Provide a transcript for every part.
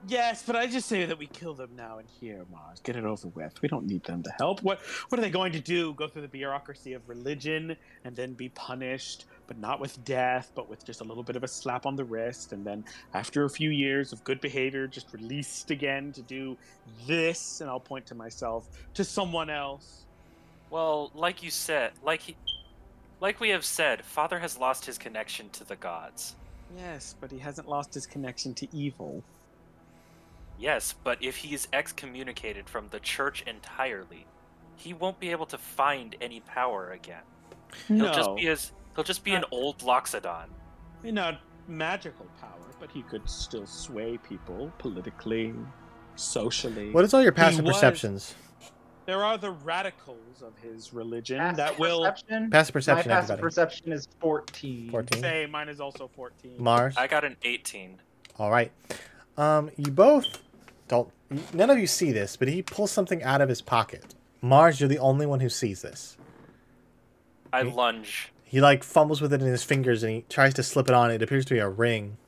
Yes, but I just say that we kill them now and here, Mars. Get it over with. We don't need them to help. What are they going to do? Go through the bureaucracy of religion and then be punished, but not with death, but with just a little bit of a slap on the wrist, and then after a few years of good behavior, just released again to do this, and I'll point to myself, to someone else. Well, like you said, like we have said, Father has lost his connection to the gods. Yes, but he hasn't lost his connection to evil. Yes, but if he is excommunicated from the church entirely, he won't be able to find any power again. No, He'll just be an old Loxodon. not magical power, but he could still sway people politically, socially. What is all your passive was- perceptions? There are the radicals of his religion Passive that will perception? Passive perception, My passive everybody. perception is 14. 14. say mine is also 14. Mars. I got an 18. All right. You both don't. None of you see this, but he pulls something out of his pocket. Mars, you're the only one who sees this. I lunge. He like fumbles with it in his fingers and he tries to slip it on. It appears to be a ring.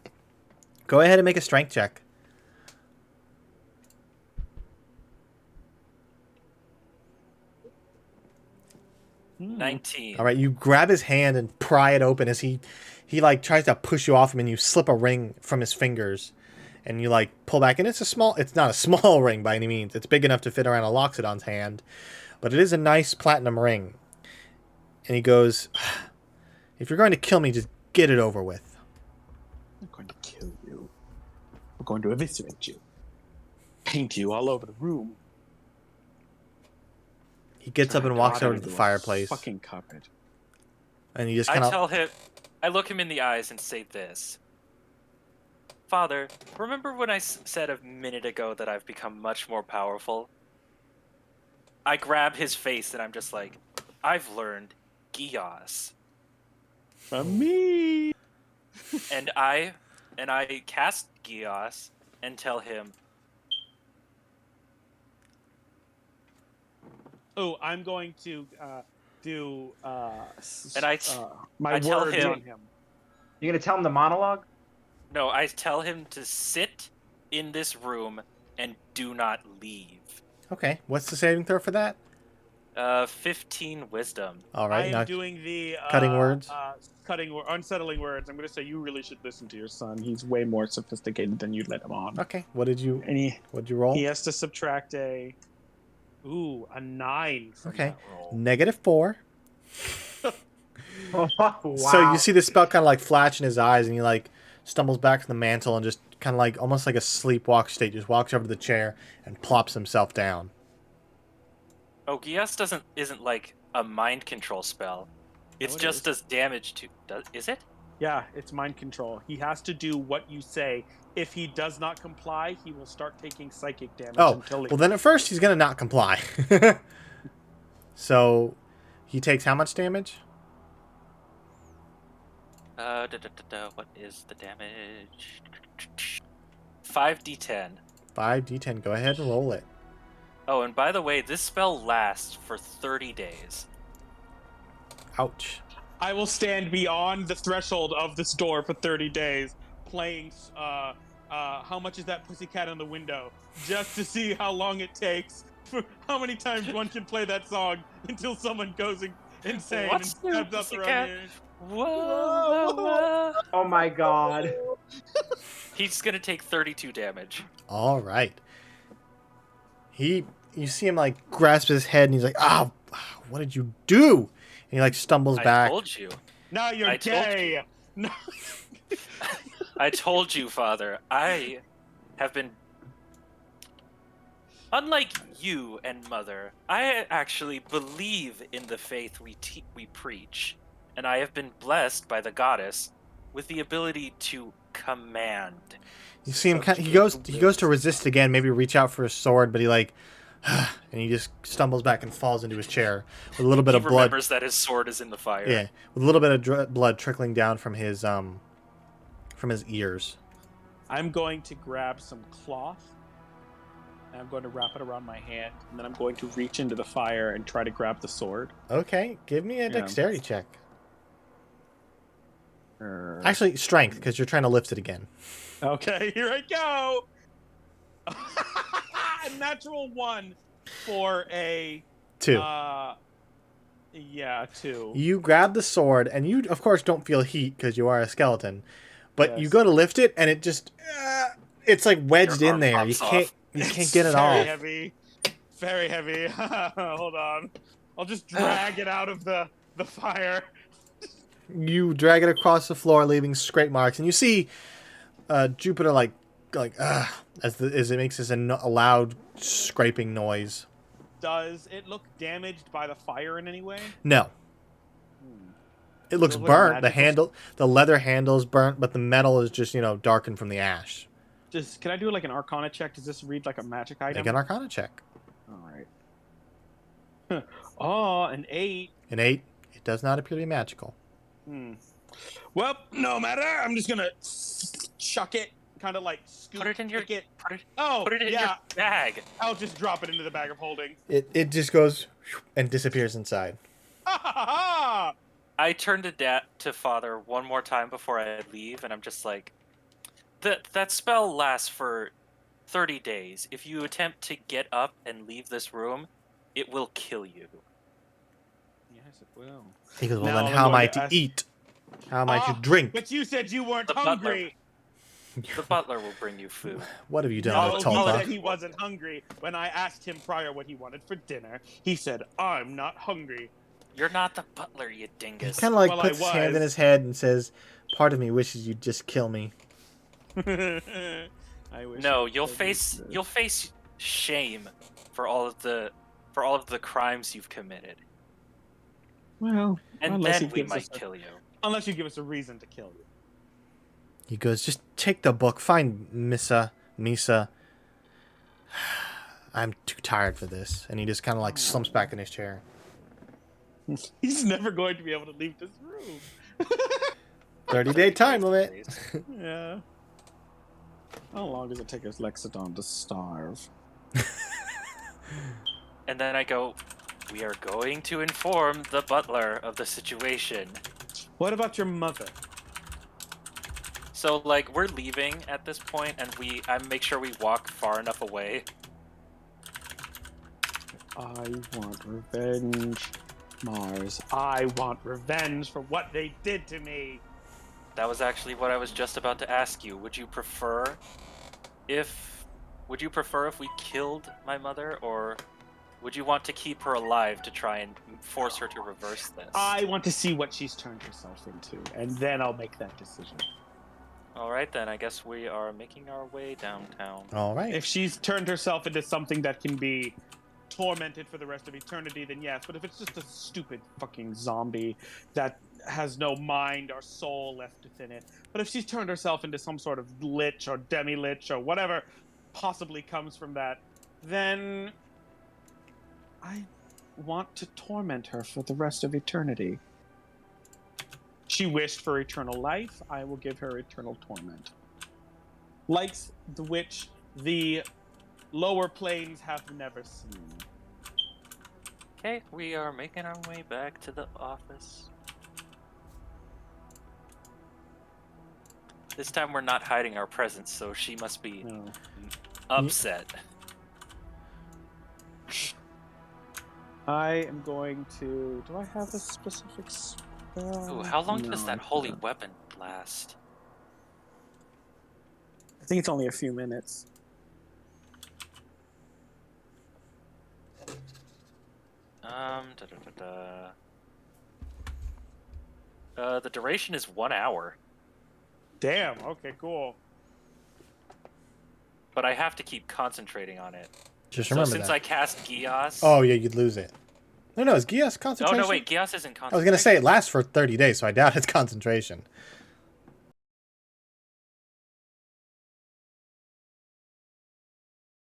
Go ahead and make a strength check. Hmm. 19. All right, you grab his hand and pry it open as he like tries to push you off him, and you slip a ring from his fingers, and you like pull back. And it's not a small ring by any means. It's big enough to fit around a Loxodon's hand, but it is a nice platinum ring. And he goes, "If you're going to kill me, just get it over with." I'm going to kill you. We're going to eviscerate you. Paint you all over the room. He gets up and walks over to the fireplace, Fucking cupboard. and he just I kind of tell him, I look him in the eyes and say this. Father, remember when I said a minute ago that I've become much more powerful? I grab his face and I'm just like, I've learned Gios. From me. And I cast Gios and tell him, Oh, I'm going to do And I my tell word him- on him. You gonna tell him the monologue? no, I tell him to sit in this room and do not leave. okay. What's the saving throw for that? 15 wisdom. All I right, am now doing the cutting words? unsettling words. I'm going to say you really should listen to your son. He's way more sophisticated than you'd let him on. okay. What'd you roll? He has to subtract a 9 from Okay. that roll. -4. Wow. So you see the spell kind of like flash in his eyes, and he like stumbles back to the mantle and just kind of like almost like a sleepwalk state, just walks over to the chair and plops himself down. Oh, Gios isn't like a mind control spell. It's it just is. does damage to. Is it? Yeah, it's mind control. He has to do what you say. If he does not comply, he will start taking psychic damage until he... Well, then at first he's gonna not comply. So he takes how much damage? What is the damage? 5d10. 5d10. Go ahead and roll it. Oh, and by the way, this spell lasts for 30 days. Ouch. I will stand beyond the threshold of this door for 30 days, playing How Much Is That Pussycat on the Window, just to see how long it takes, for how many times one can play that song until someone goes insane What's and new, stabs up their own Pussycat? ears. Whoa. Oh my god. He's gonna take 32 damage. All right. You see him like grasp his head, and he's like, "Ah, what did you do?" And he like stumbles I back. told you. Now you're I told gay. No. I told you, Father. I have been... Unlike you and Mother, I actually believe in the faith we preach, and I have been blessed by the goddess with the ability to command. You see him. He goes to resist again. Maybe reach out for a sword, but he like, and he just stumbles back and falls into his chair with a little bit He of blood. remembers that his sword is in the fire. Yeah, with a little bit of blood trickling down from his ears. I'm going to grab some cloth, and I'm going to wrap it around my hand, and then I'm going to reach into the fire and try to grab the sword. Okay, give me a dexterity check. Er, Actually, strength, because you're trying to lift it again. Okay, here I go. A natural 1 for a 2. Yeah, 2. You grab the sword, and you, of course, don't feel heat because you are a skeleton. But you Yes. go to lift it, and it just, it's like wedged Your in arm there. You pops can't, off. you can't It's get it very off. heavy. Very heavy. Hold on. I'll just drag it out of the fire. You drag it across the floor, leaving scrape marks, and you see Jupiter as it makes this a loud scraping noise. Does it look damaged by the fire in any way? No, it looks Does it look like a burnt. magical The leather handle is burnt, but the metal is just darkened from the ash. Can I do like an Arcana check? Does this read like a magic item? Make an Arcana check. All right. Oh, an 8. An 8. It does not appear to be magical. Well, no matter. I'm just gonna chuck it, kind of like scoop Put it in your. it. Put it Oh, in yeah. your bag. I'll just drop it into the bag of holding. It just goes and disappears inside. Ha ha ha! I turn to Father one more time before I leave, and I'm just like, that spell lasts for 30 days. If you attempt to get up and leave this room, it will kill you. Yes, it will. He goes, well, Now then I'm how am going I to to ask- eat? How am I to Ah, drink? But you said you weren't The butler. hungry. The butler will bring you food. What have you done, No, he said Tolpa? he wasn't hungry. When I asked him prior what he wanted for dinner, he said, "I'm not hungry." You're not the butler, you He dingus. kind of like Well, puts his hand in was. his head and says, part of me wishes you'd just kill me. I wish. No, I you'll could face do this. you'll face shame for all of the crimes you've committed, Well, and unless then he we gives might us a- kill you. unless you give us a reason to kill you. He goes, just take the book, find Misa. I'm too tired for this. And he just kind of like slumps back in his chair. He's never going to be able to leave this room. 30-day time limit. Yeah. How long does it take us Lexodon to starve? And then I go, we are going to inform the butler of the situation. What about your mother? So like we're leaving at this point, and I make sure we walk far enough away. I want revenge, Mars. I want revenge for what they did to me. That was actually what I was just about to ask you. Would you prefer if we killed my mother, or would you want to keep her alive to try and force her to reverse this? I want to see what she's turned herself into, and then I'll make that decision. All right, then. I guess we are making our way downtown. All right. If she's turned herself into something that can be tormented for the rest of eternity, then yes. But if it's just a stupid fucking zombie that has no mind or soul left within it, but if she's turned herself into some sort of lich or demi-lich or whatever possibly comes from that, then I want to torment her for the rest of eternity. She wished for eternal life. I will give her eternal torment. Likes the which the lower planes have never seen. Okay, we are making our way back to the office. This time we're not hiding our presence, so she must be No. upset. I am going to... Do I have a specific spell? Ooh, how long does No, that I holy don't. weapon last? I think it's only a few minutes. The duration is 1 hour, Damn, okay, cool. but I have to keep concentrating on it. Just So remember since that. I cast Gios... Oh, yeah, you'd lose it. No, is Gios Oh, concentration? no, wait, Gios isn't concentration. I was going to say it lasts for 30 days, so I doubt it's concentration.